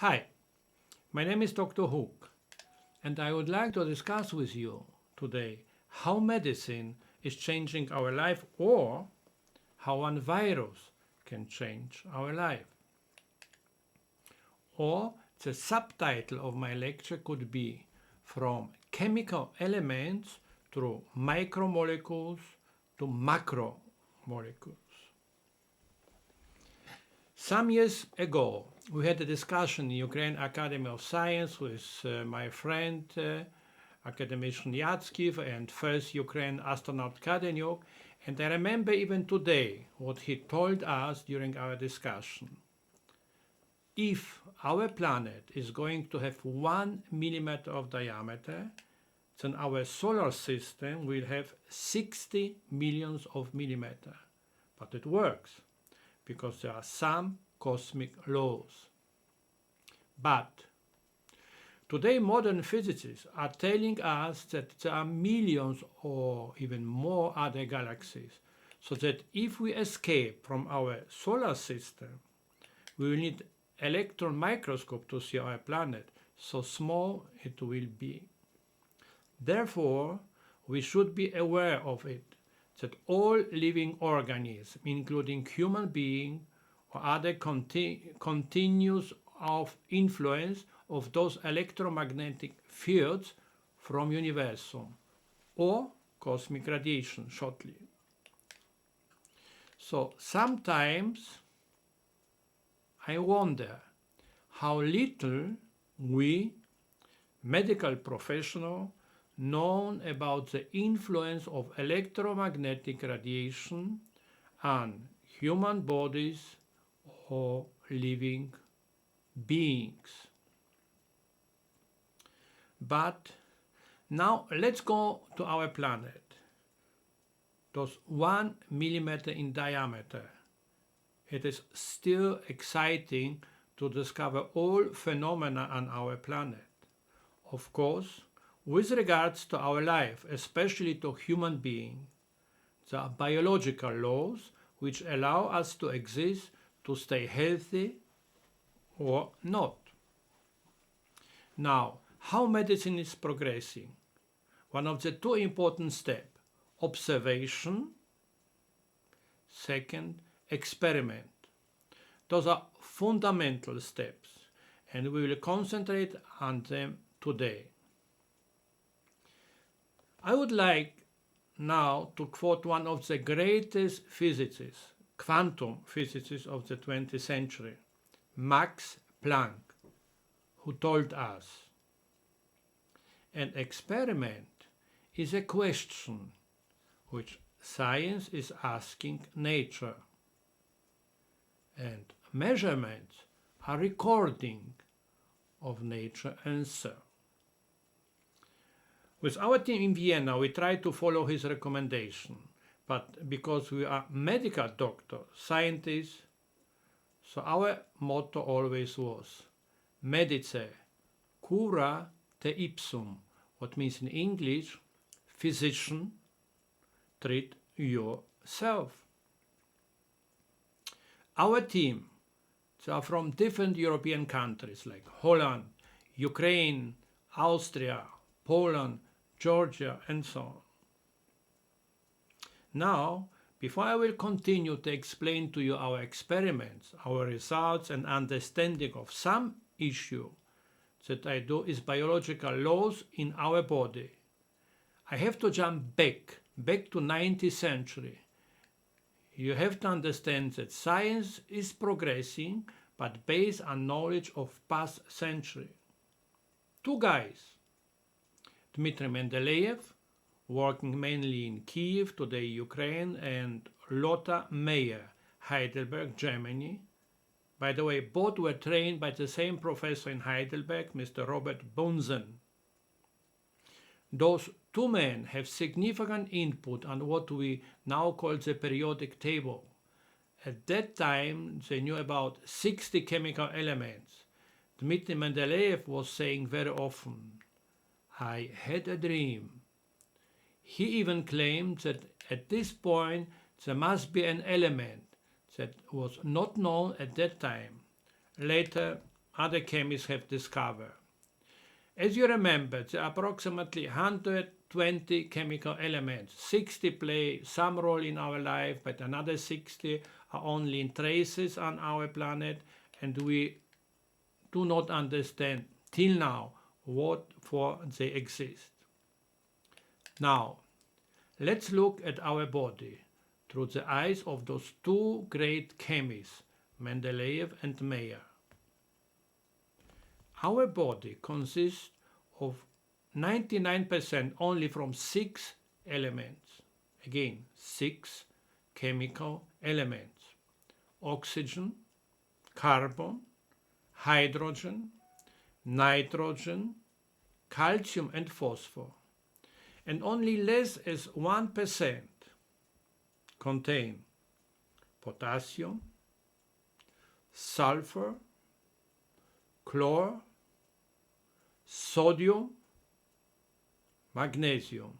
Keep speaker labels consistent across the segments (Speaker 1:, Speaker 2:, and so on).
Speaker 1: Hi, my name is Dr. Hook, and I would like to discuss with you today how medicine is changing our life or how one virus can change our life. Or the subtitle of my lecture could be From Chemical Elements through Micromolecules to Macromolecules. Some years ago, we had a discussion in Ukraine Academy of Science with my friend, academician Yatskiv, and first Ukraine astronaut Kadenyuk, and I remember even today what he told us during our discussion. If our planet is going to have 1 millimeter of diameter, then our solar system will have 60 millions of millimeters. But it works, because there are some cosmic laws. But today modern physicists are telling us that there are millions or even more other galaxies, so that if we escape from our solar system, we will need electron microscope to see our planet, so small it will be. Therefore, we should be aware of it, that all living organisms, including human beings or other continuous of influence of those electromagnetic fields from universum or cosmic radiation shortly. So sometimes I wonder how little we, medical professionals, known about the influence of electromagnetic radiation on human bodies or living beings. But now let's go to our planet. Those 1 millimeter in diameter. It is still exciting to discover all phenomena on our planet. Of course, with regards to our life, especially to human beings, there are biological laws which allow us to exist, to stay healthy or not. Now, how medicine is progressing? One of the two important steps, observation, second, experiment. Those are fundamental steps, and we will concentrate on them today. I would like now to quote one of the greatest physicists, quantum physicists of the 20th century, Max Planck, who told us, an experiment is a question which science is asking nature, and measurements are recording of nature answer. With our team in Vienna, we try to follow his recommendation, but because we are medical doctors, scientists, so our motto always was Medice cura te ipsum, what means in English, physician, treat yourself. Our team, they are from different European countries like Holland, Ukraine, Austria, Poland, Georgia, and so on. Now, before I will continue to explain to you our experiments, our results, and understanding of some issue that I do is biological laws in our body, I have to jump back to 19th century. You have to understand that science is progressing, but based on knowledge of past century. Two guys, Dmitry Mendeleev, working mainly in Kiev, today Ukraine, and Lothar Meyer, Heidelberg, Germany. By the way, both were trained by the same professor in Heidelberg, Mr. Robert Bunsen. Those two men have significant input on what we now call the periodic table. At that time, they knew about 60 chemical elements. Dmitry Mendeleev was saying very often, I had a dream. He even claimed that at this point there must be an element that was not known at that time. Later, other chemists have discovered. As you remember, there are approximately 120 chemical elements. 60 play some role in our life, but another 60 are only in traces on our planet, and we do not understand till now what for they exist. Now, let's look at our body through the eyes of those two great chemists, Mendeleev and Mayer. Our body consists of 99% only from 6 elements. Again, 6 chemical elements. Oxygen, carbon, hydrogen, nitrogen, calcium and phosphor. And only less as 1% contain potassium, sulfur, chlor, sodium, magnesium.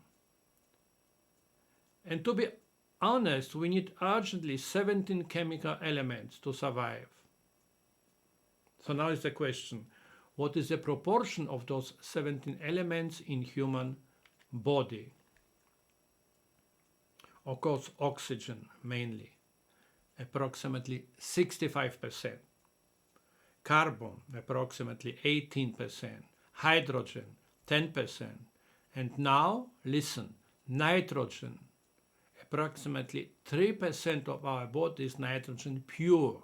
Speaker 1: And to be honest, we need urgently 17 chemical elements to survive. So now is the question, what is the proportion of those 17 elements in human body? Of course, oxygen mainly, approximately 65%. Carbon, approximately 18%. Hydrogen, 10%. And now, listen, nitrogen, approximately 3% of our body is nitrogen pure.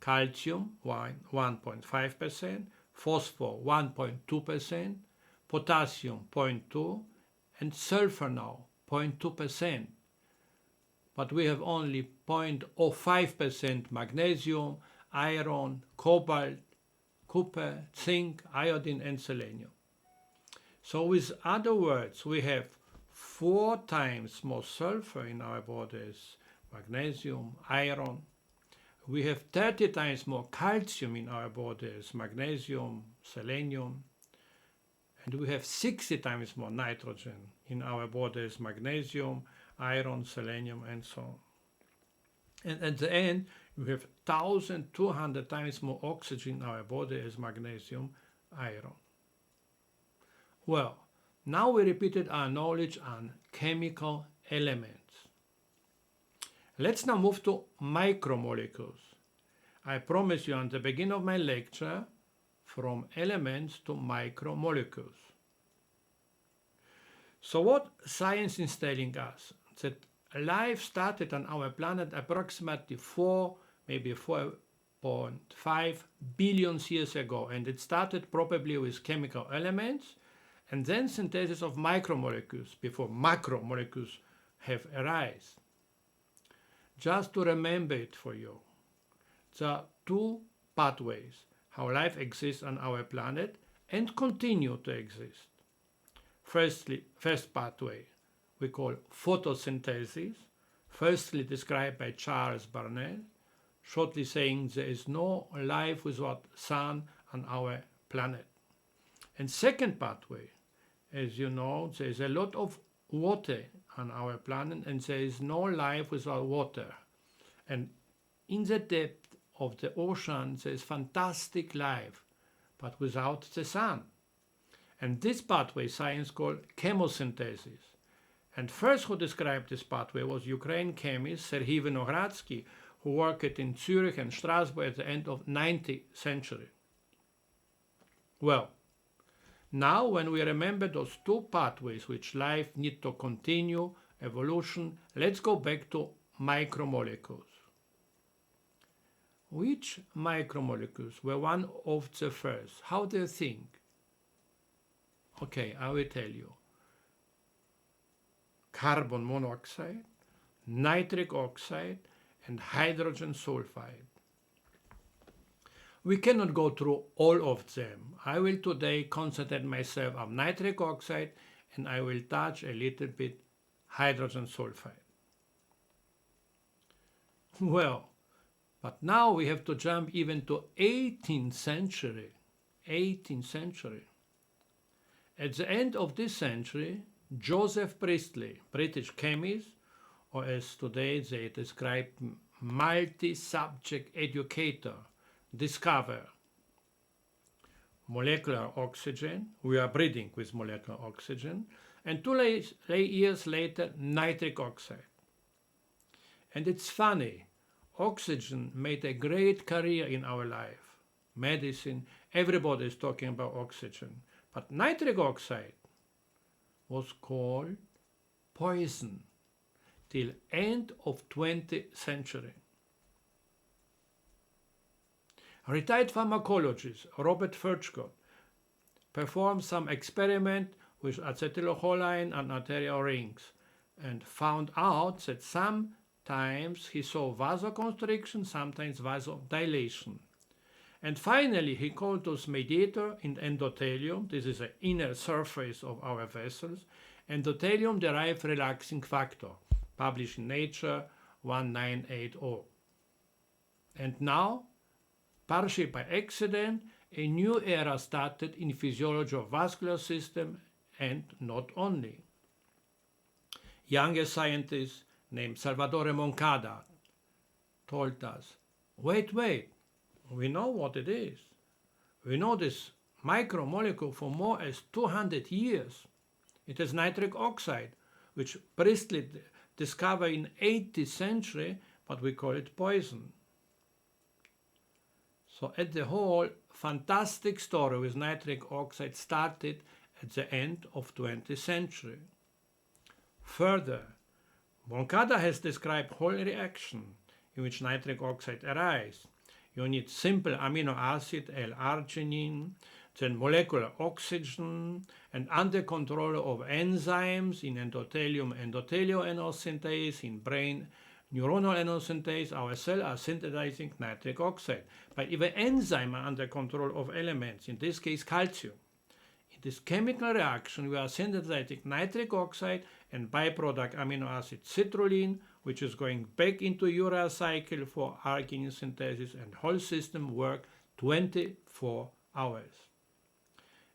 Speaker 1: Calcium, 1.5%. Phosphor, 1.2%. Potassium, 0.2%. And sulfur now, 0.2%. But we have only 0.05% magnesium, iron, cobalt, copper, zinc, iodine and selenium. So with other words, we have 4 times more sulfur in our bodies, magnesium, iron. We have 30 times more calcium in our bodies, magnesium, selenium. And we have 60 times more nitrogen in our bodies, magnesium, iron, selenium, and so on. And at the end, we have 1,200 times more oxygen in our body as magnesium, iron. Well, now we repeated our knowledge on chemical elements. Let's now move to micromolecules. I promise you at the beginning of my lecture, from elements to micromolecules. So what science is telling us? That life started on our planet approximately 4, maybe 4.5 billion years ago, and it started probably with chemical elements and then synthesis of micromolecules before macromolecules have arisen. Just to remember it for you, there are 2 pathways how life exists on our planet and continue to exist. First pathway we call photosynthesis, firstly described by Charles Barnett, shortly saying there is no life without sun on our planet. And second pathway, as you know, there is a lot of water on our planet and there is no life without water. And in the depth of the ocean there is fantastic life, but without the sun. And this pathway science called chemosynthesis. And first who described this pathway was Ukrainian chemist Serhiy Vinogradsky, who worked in Zurich and Strasbourg at the end of 19th century. Well, now when we remember those 2 pathways which life need to continue, evolution, let's go back to micromolecules. Which micromolecules were one of the first? How do you think? Okay, I will tell you. Carbon monoxide, nitric oxide, and hydrogen sulfide. We cannot go through all of them. I will today concentrate myself on nitric oxide and I will touch a little bit hydrogen sulfide. Well, but now we have to jump even to 18th century. 18th century. At the end of this century, Joseph Priestley, British chemist, or as today they describe multi-subject educator, discovered molecular oxygen. We are breathing with molecular oxygen. And 2 years later, nitric oxide. And it's funny, oxygen made a great career in our life. Medicine, everybody is talking about oxygen. But nitric oxide was called poison till end of 20th century. Retired pharmacologist Robert Furchgott performed some experiment with acetylcholine and arterial rings and found out that sometimes he saw vasoconstriction, sometimes vasodilation. And finally, he called those mediator in endothelium. This is the inner surface of our vessels. Endothelium-derived relaxing factor, published in Nature 1980. And now, partially by accident, a new era started in physiology of vascular system, and not only. Younger scientist named Salvatore Moncada told us, wait, we know what it is. We know this micromolecule for more as 200 years. It is nitric oxide, which Priestley discovered in 18th century, but we call it poison. So at the whole, fantastic story with nitric oxide started at the end of 20th century. Further, Moncada has described whole reaction in which nitric oxide arises. You need simple amino acid, L-arginine, then molecular oxygen, and under control of enzymes in endothelial anosynthase, in brain neuronal anosynthase, our cells are synthesizing nitric oxide. But even enzymes are under control of elements, in this case calcium. In this chemical reaction, we are synthesizing nitric oxide and byproduct amino acid citrulline, which is going back into urea cycle for arginine synthesis, and whole system work 24 hours.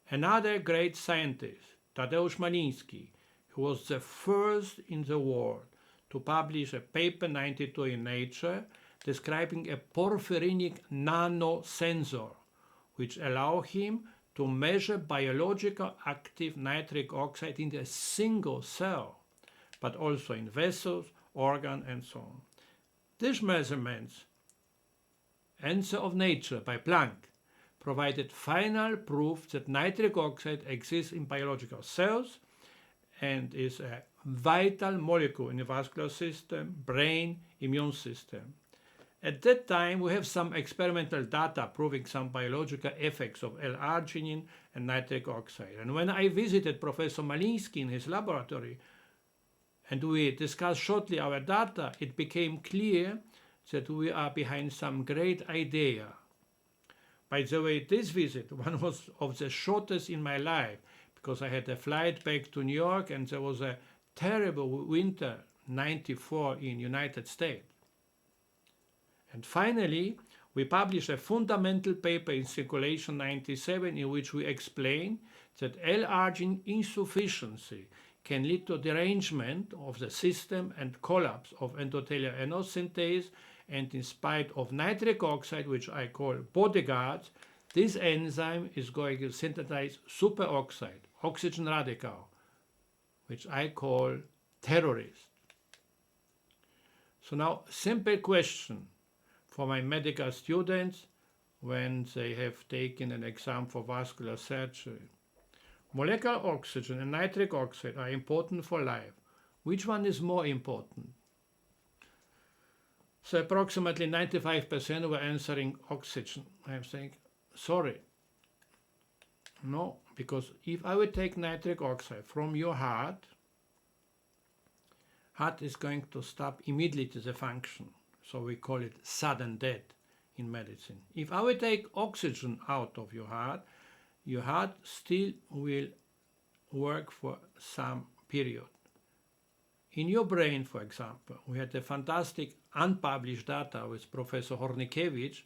Speaker 1: Another great scientist, Tadeusz Maliński, who was the first in the world to publish a paper 92 in Nature describing a porphyrinic nanosensor, which allow him to measure biological active nitric oxide in a single cell, but also in vessels, organ, and so on. These measurements, Answer of Nature by Planck, provided final proof that nitric oxide exists in biological cells and is a vital molecule in the vascular system, brain, immune system. At that time, we have some experimental data proving some biological effects of L-arginine and nitric oxide. And when I visited Professor Maliński in his laboratory and we discussed shortly our data, it became clear that we are behind some great idea. By the way, this visit, one was of the shortest in my life, because I had a flight back to New York and there was a terrible winter, 94 in United States. And finally, we published a fundamental paper in Circulation 97 in which we explain that L-arginine insufficiency can lead to derangement of the system and collapse of endothelial anosynthase, and in spite of nitric oxide, which I call bodyguards, this enzyme is going to synthesize superoxide, oxygen radical, which I call terrorist. So now, simple question for my medical students when they have taken an exam for vascular surgery. Molecular oxygen and nitric oxide are important for life. Which one is more important? So approximately 95% were answering oxygen. I'm saying, sorry. No, because if I would take nitric oxide from your heart is going to stop immediately the function. So we call it sudden death in medicine. If I would take oxygen out of your heart still will work for some period. In your brain, for example, we had a fantastic unpublished data with Professor Hornikewicz,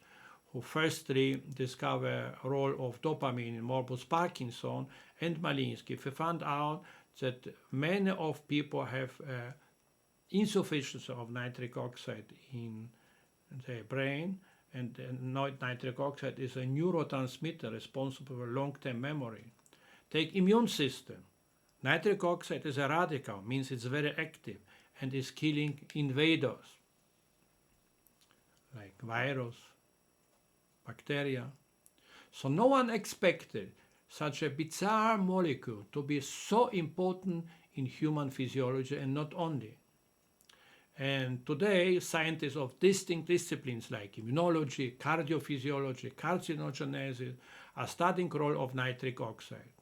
Speaker 1: who firstly discovered the role of dopamine in morbus Parkinson, and Maliński. We found out that many of people have insufficiency of nitric oxide in their brain, and nitric oxide is a neurotransmitter responsible for long-term memory. Take immune system. Nitric oxide is a radical, means it's very active and is killing invaders like virus, bacteria. So no one expected such a bizarre molecule to be so important in human physiology, and not only. And today, scientists of distinct disciplines like immunology, cardiophysiology, carcinogenesis are studying the role of nitric oxide.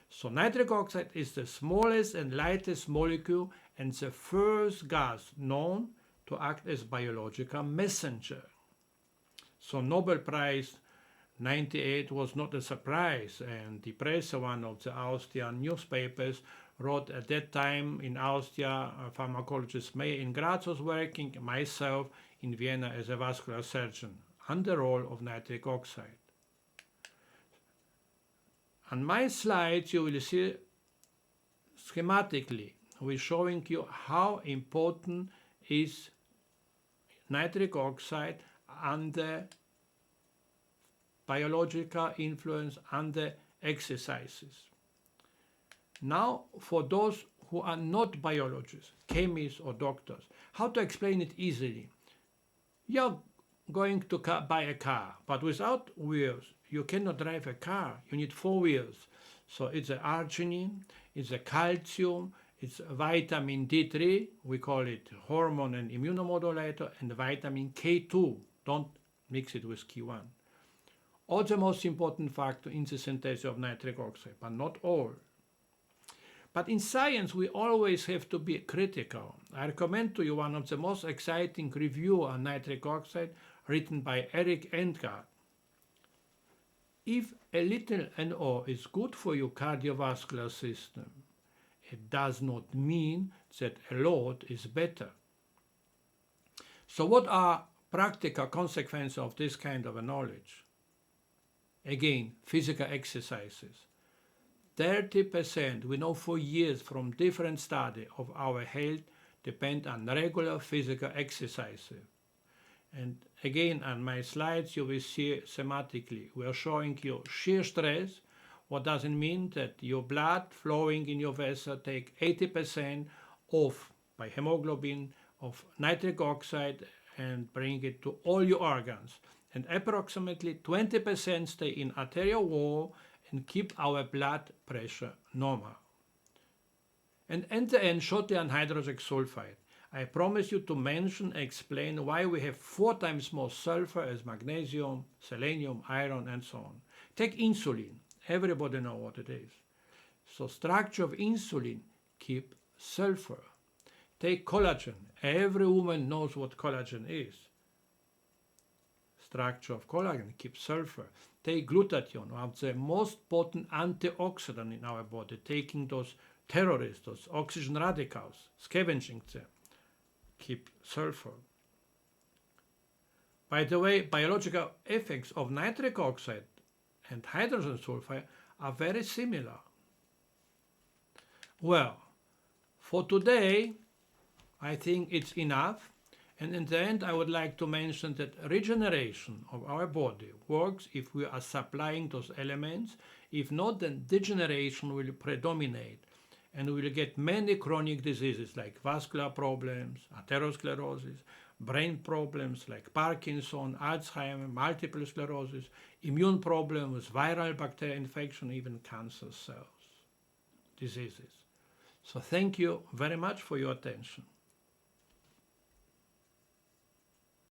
Speaker 1: So nitric oxide is the smallest and lightest molecule and the first gas known to act as biological messenger. So Nobel Prize 98 was not a surprise, and the Presse, one of the Austrian newspapers, wrote at that time in Austria, pharmacologist May in Graz was working, myself in Vienna as a vascular surgeon, on the role of nitric oxide. On my slides you will see schematically, we're showing you how important is nitric oxide under biological influence under exercises. Now, for those who are not biologists, chemists or doctors, how to explain it easily? You're going to buy a car, but without wheels, you cannot drive a car. You need 4 wheels. So it's the arginine, it's the calcium, it's vitamin D3, we call it hormone and immunomodulator, and vitamin K2. Don't mix it with Q1. All the most important factor in the synthesis of nitric oxide, but not all. But in science, we always have to be critical. I recommend to you one of the most exciting reviews on nitric oxide written by Eric Endgard. If a little NO is good for your cardiovascular system, it does not mean that a lot is better. So what are practical consequences of this kind of a knowledge? Again, physical exercises. 30%, we know for years from different studies of our health depend on regular physical exercises. And again, on my slides, you will see schematically, we are showing you shear stress. What does it mean? That your blood flowing in your vessel take 80% off by hemoglobin of nitric oxide and bring it to all your organs. And approximately 20% stay in arterial wall and keep our blood pressure normal. And at the end, shortly on hydrogen sulfide. I promise you to mention and explain why we have 4 times more sulfur as magnesium, selenium, iron, and so on. Take insulin. Everybody knows what it is. So structure of insulin keep sulfur. Take collagen. Every woman knows what collagen is. Structure of collagen keeps sulfur. Take glutathione, one of the most potent antioxidant in our body, taking those terrorists, those oxygen radicals, scavenging them, keep sulfur. By the way, biological effects of nitric oxide and hydrogen sulfide are very similar. Well, for today, I think it's enough. And in the end, I would like to mention that regeneration of our body works if we are supplying those elements. If not, then degeneration will predominate. And we will get many chronic diseases like vascular problems, atherosclerosis, brain problems like Parkinson, Alzheimer, multiple sclerosis, immune problems, viral bacterial infection, even cancer cells, diseases. So thank you very much for your attention.